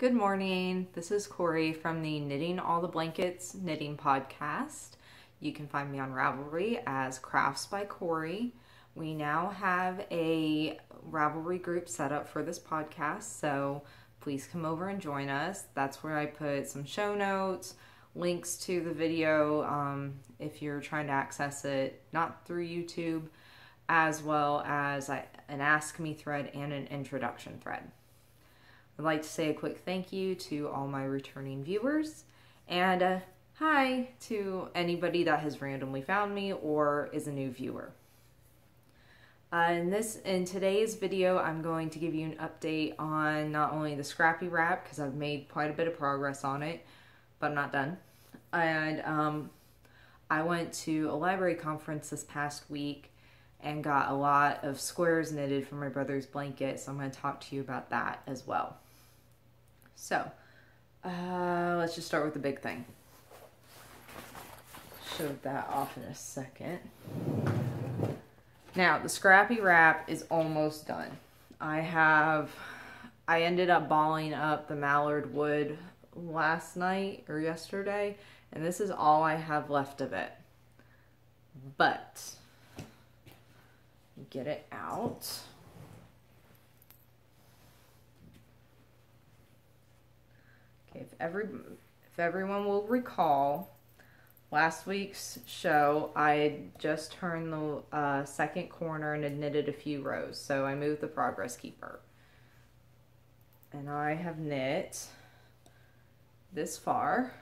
Good morning. This is Corey from the Knitting All the Blankets knitting podcast. You can find me on Ravelry as Crafts by Corey. We now have a Ravelry group set up for this podcast, so please come over and join us. That's where I put some show notes, links to the video if you're trying to access it, not through YouTube, as well as an Ask Me thread and an introduction thread. I'd like to say a quick thank you to all my returning viewers, and hi to anybody that has randomly found me or is a new viewer. In today's video, I'm going to give you an update on not only the Scrappy wrap, because I've made quite a bit of progress on it, but I'm not done. And I went to a library conference this past week and got a lot of squares knitted for my brother's blanket, so I'm going to talk to you about that as well. So, let's just start with the big thing. Show that off in a second. Now, the Scrappy wrap is almost done. I ended up balling up the mallard wood last night or yesterday, and this is all I have left of it. But, get it out. Okay, if everyone will recall, last week's show, I had just turned the second corner and had knitted a few rows, so I moved the progress keeper. And I have knit this far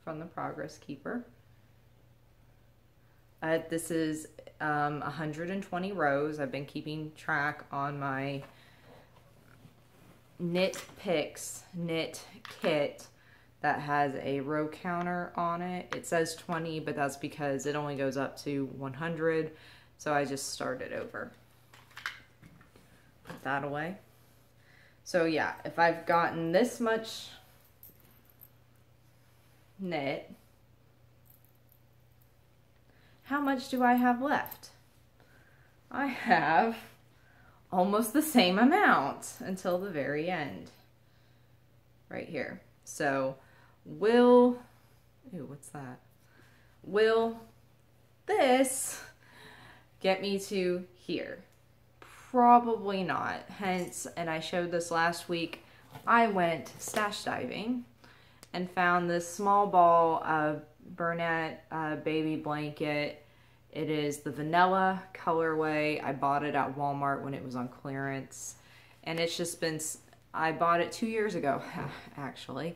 from the progress keeper. This is 120 rows. I've been keeping track on my knit kit that has a row counter on it. It says 20, but that's because it only goes up to 100, so I just started over. Put that away. So yeah, if I've gotten this much knit, how much do I have left? I have almost the same amount until the very end, right here. So will this get me to here? Probably not. Hence, and I showed this last week, I went stash diving and found this small ball of Burnett baby blanket. It is the vanilla colorway. I bought it at Walmart when it was on clearance, and it's just been, I bought it 2 years ago actually,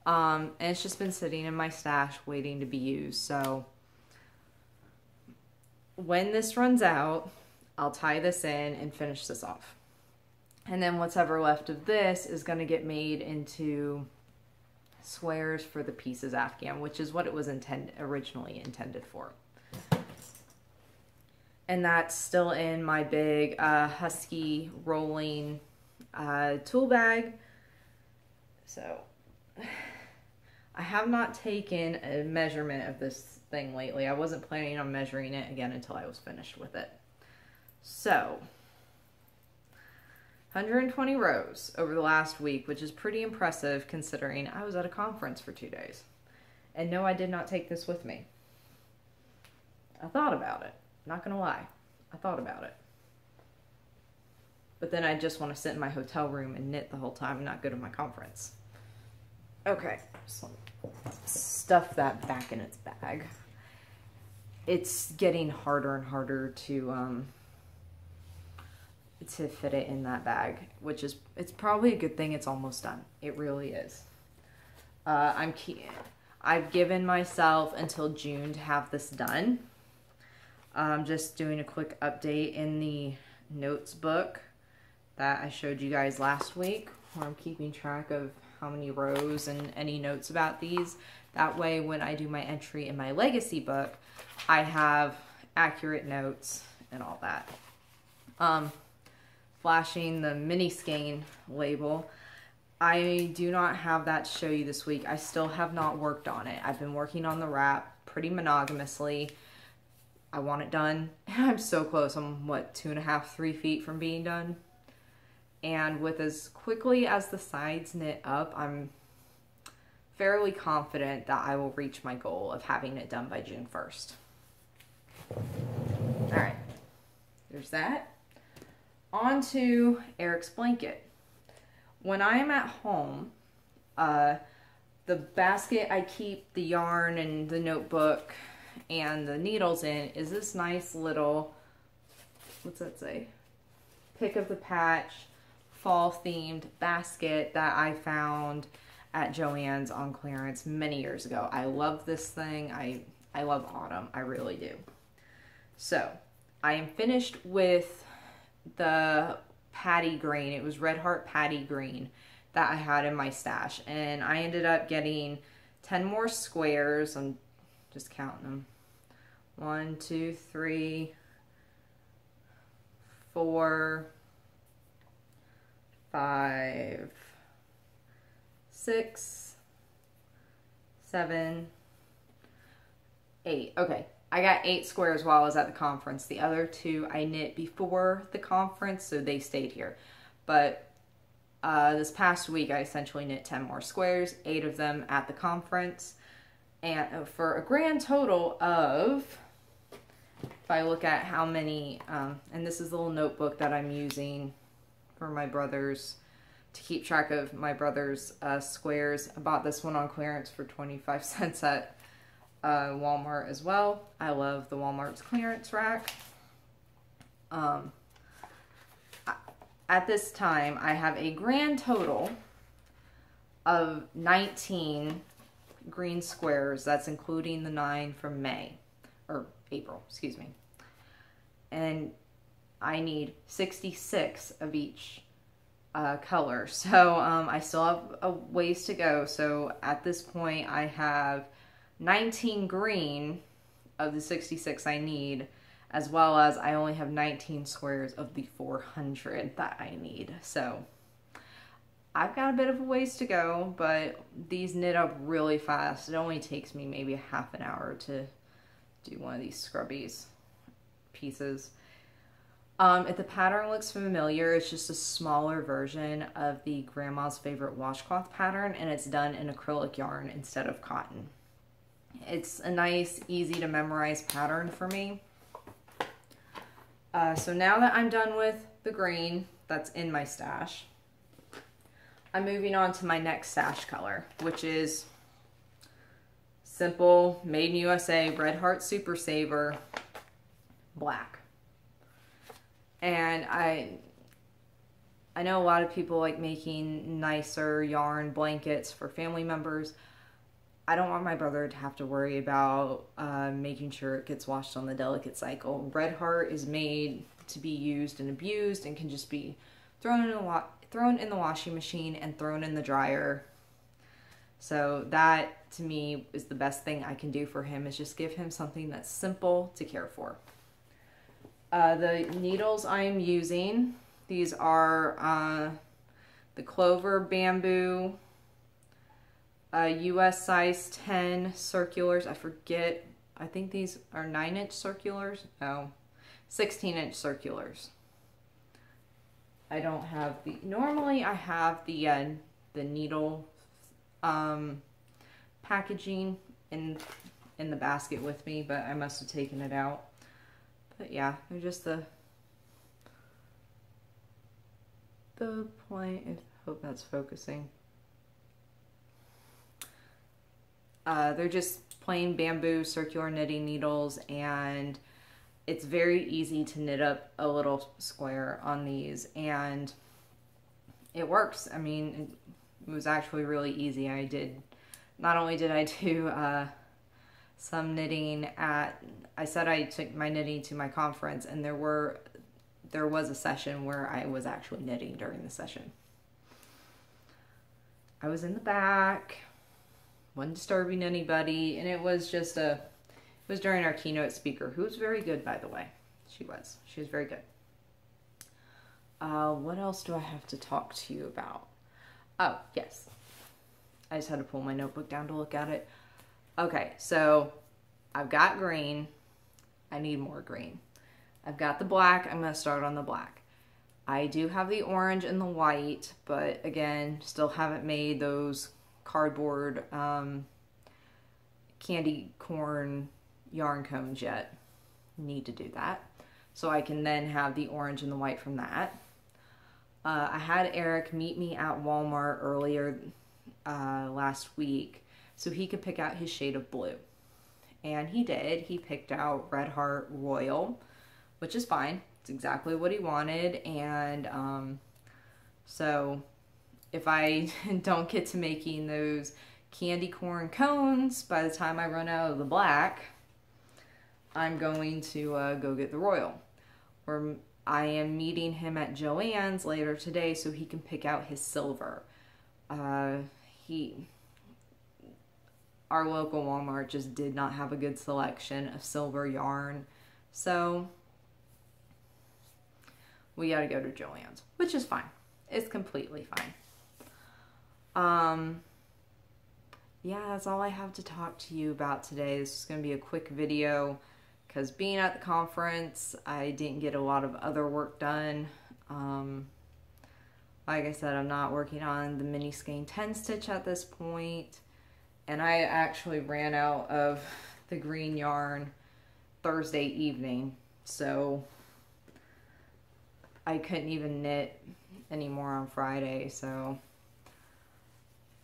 and it's just been sitting in my stash waiting to be used. So when this runs out, I'll tie this in and finish this off, and then what's ever left of this is going to get made into squares for the pieces Afghan, which is what it was originally intended for. And that's still in my big Husky rolling tool bag. So I have not taken a measurement of this thing lately. I wasn't planning on measuring it again until I was finished with it. So 120 rows over the last week, which is pretty impressive considering I was at a conference for 2 days. And no, I did not take this with me. I thought about it. Not gonna lie, I thought about it. But then I just want to sit in my hotel room and knit the whole time and not go to my conference. Okay, so stuff that back in its bag. It's getting harder and harder to fit it in that bag, which is, it's probably a good thing it's almost done. It really is. I've given myself until June to have this done. Just doing a quick update in the notes book that I showed you guys last week, where I'm keeping track of how many rows and any notes about these. That way, when I do my entry in my legacy book, I have accurate notes and all that. Flashing the mini skein label. I do not have that to show you this week. I still have not worked on it. I've been working on the wrap pretty monogamously. I want it done. I'm so close. I'm, what, 2.5, 3 feet from being done. And with as quickly as the sides knit up, I'm fairly confident that I will reach my goal of having it done by June 1st. All right, there's that. On to Eric's blanket. When I am at home, the basket I keep the yarn and the notebook and the needles in is this nice little, what's that say? Pick of the Patch fall themed basket that I found at Joann's on clearance many years ago. I love this thing. I love autumn. I really do. So I am finished with the patty green. It was Red Heart patty green that I had in my stash, and I ended up getting 10 more squares. I'm just counting them. 1, 2, 3, 4, 5, 6, 7, 8. Okay, I got 8 squares while I was at the conference. The other 2 I knit before the conference, so they stayed here. But this past week I essentially knit 10 more squares, 8 of them at the conference, and for a grand total of, if I look at how many, and this is the little notebook that I'm using for my brother's, to keep track of my brother's squares. I bought this one on clearance for 25 cents at Walmart as well. I love the Walmart's clearance rack. At this time, I have a grand total of 19 green squares. That's including the 9 from April, excuse me. And I need 66 of each color. So I still have a ways to go. So at this point, I have 19 green of the 66 I need, as well as I only have 19 squares of the 400 that I need. So I've got a bit of a ways to go, but these knit up really fast. It only takes me maybe a half an hour to do one of these scrubbies pieces. If the pattern looks familiar, it's just a smaller version of the Grandma's Favorite Washcloth pattern, and it's done in acrylic yarn instead of cotton. It's a nice, easy to memorize pattern for me. So now that I'm done with the green that's in my stash, I'm moving on to my next stash color, which is simple, made in USA, Red Heart Super Saver, black. And I know a lot of people like making nicer yarn blankets for family members. I don't want my brother to have to worry about making sure it gets washed on the delicate cycle. Red Heart is made to be used and abused and can just be thrown in the washing machine and thrown in the dryer. So that, to me, is the best thing I can do for him, is just give him something that's simple to care for. The needles I'm using, these are the Clover Bamboo US size 10 circulars. I forget, I think these are 9-inch circulars. No, 16-inch circulars. I don't have the, normally I have the needle packaging in the basket with me, but I must have taken it out. But yeah, they're just the point. I hope that's focusing. They're just plain bamboo circular knitting needles, and it's very easy to knit up a little square on these, and it works. I mean, it was actually really easy. Not only did I do some knitting I said I took my knitting to my conference, and there was a session where I was actually knitting during the session. I was in the back, wasn't disturbing anybody, and it was during our keynote speaker, who was very good, by the way. She was very good. What else do I have to talk to you about? Oh, yes. I just had to pull my notebook down to look at it. Okay, so I've got green. I need more green. I've got the black. I'm going to start on the black. I do have the orange and the white, but again, still haven't made those cardboard candy corn yarn cones yet. Need to do that. So I can then have the orange and the white from that. I had Eric meet me at Walmart earlier last week so he could pick out his shade of blue. And he did. He picked out Red Heart Royal, which is fine. It's exactly what he wanted. And so if I don't get to making those candy corn cones by the time I run out of the black, I'm going to go get the Royal. Or I am meeting him at Joann's later today so he can pick out his silver. Our local Walmart just did not have a good selection of silver yarn, so we gotta go to Joann's, which is fine. It's completely fine. Yeah, that's all I have to talk to you about today. This is gonna be a quick video because being at the conference, I didn't get a lot of other work done. Like I said, I'm not working on the mini skein 10 stitch at this point. And I actually ran out of the green yarn Thursday evening, so I couldn't even knit anymore on Friday. So,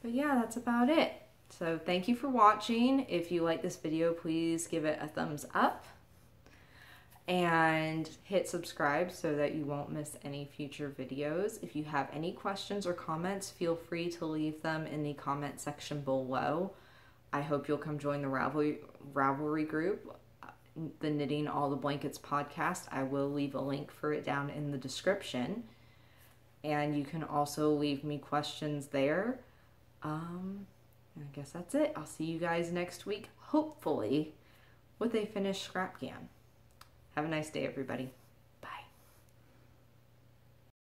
but yeah, that's about it. So thank you for watching. If you like this video, please give it a thumbs up and hit subscribe so that you won't miss any future videos. If you have any questions or comments, feel free to leave them in the comment section below. I hope you'll come join the Ravelry group, the Knitting All the Blankets podcast. I will leave a link for it down in the description. And you can also leave me questions there. I guess that's it. I'll see you guys next week, hopefully with a finished scrap can. Have a nice day, everybody.